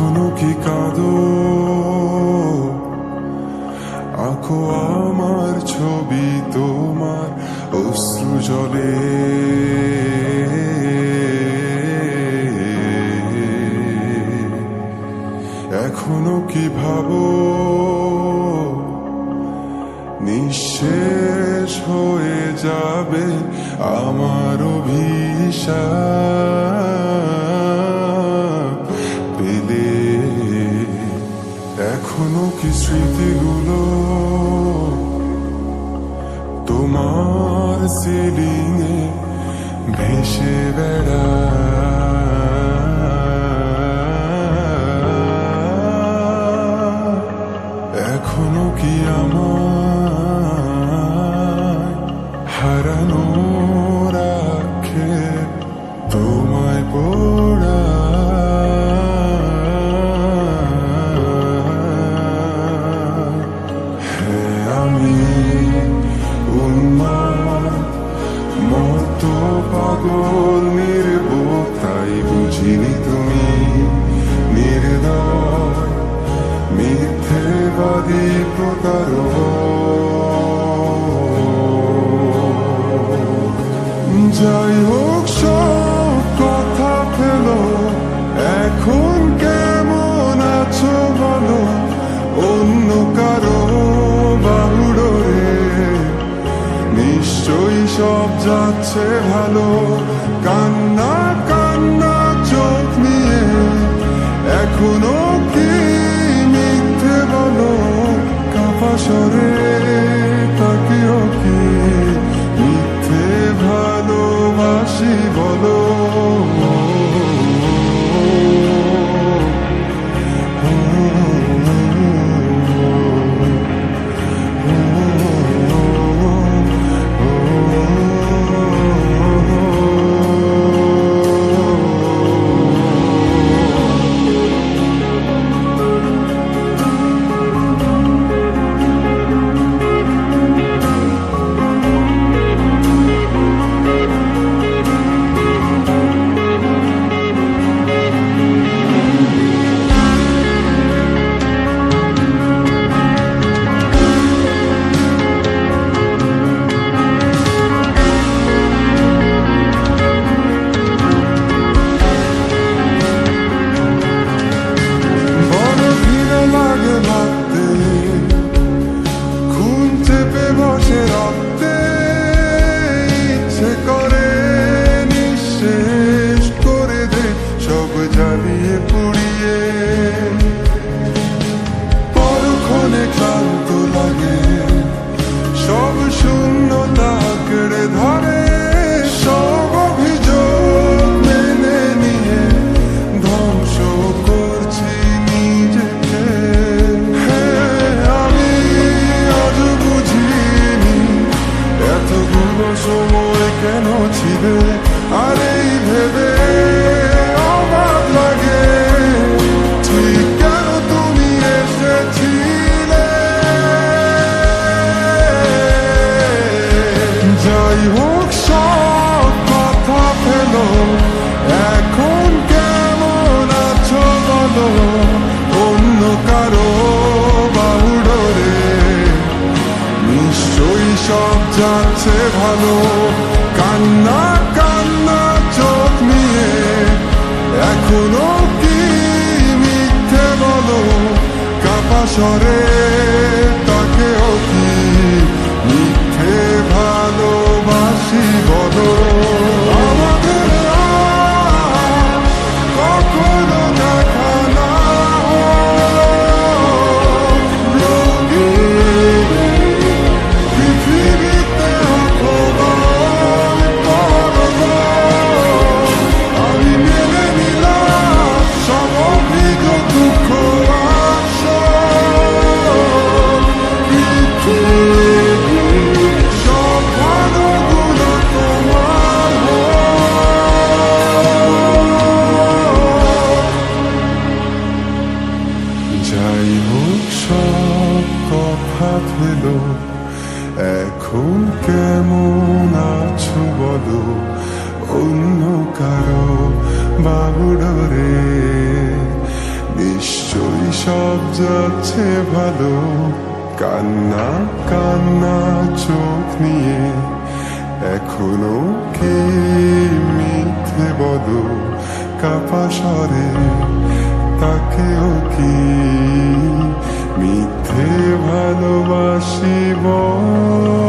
এখনো কি কাঁদো? আঁকো আমার ছবি তোমার অশ্রু জলে। এখনো কি ভাবো নিঃশেষ হয়ে যাবে আমার অভিশাপ পেলে? এখনো কি স্মৃতিগুলো তোমার সিলিংয়ে ভেসে বেড়ায়? এখনো কি আমার হারানোর আঁখে তোমায় পড়ায়? হ্যাঁ, আমি উন্মাদ মতো পাগল নির্বোধ, তাই বুঝিনি তুমি নির্দয় মিথ্যেবাদী প্রতারক। যাই হোক সব কথা ফেলো, এখন কেমন আছো বলো? অন্য কারো বাহুডোরে নিশ্চয়ই সব যাচ্ছে ভালো। কান্না কান্না চোখ নিয়ে এখনো কি মিথ্যে বলো? কাঁপা স্বরে তাকেও কি মিথ্যে ভালোবাসি বলো? জ্বালিয়ে পুড়িয়ে পরক্ষণে ক্লান্ত লাগে, সব শূন্যতা আঁকড়ে ধরে। সব অভিযোগ মেনে নিয়ে ধ্বংস করছি নিজেকে। হ্যাঁ, আমি আজ বুঝিনি এতগুলো সময় কেন ছিলে। আর এই ভেবে এখন কেমন আছো বলো? অন্য কারো বাহুডোরে নিশ্চয়ই সব যাচ্ছে ভালো। কান্না কান্না চোখ নিয়ে এখনো কি মিথ্যে বলো? কাঁপা স্বরে তাকেও কি মিথ্যে ভালোবাসি বলো? যাই হোক সব কথা ফেলো, এখন কেমন আছো বলো? অন্য কারো বাহুডোরে নিশ্চয়ই সব যাচ্ছে ভালো। কান্না কান্না চোখ নিয়ে এখনো কি মিথ্যে বলো, কাপা স্বরে তাকেও কি মিথ্যে ভালোবাসি বলো।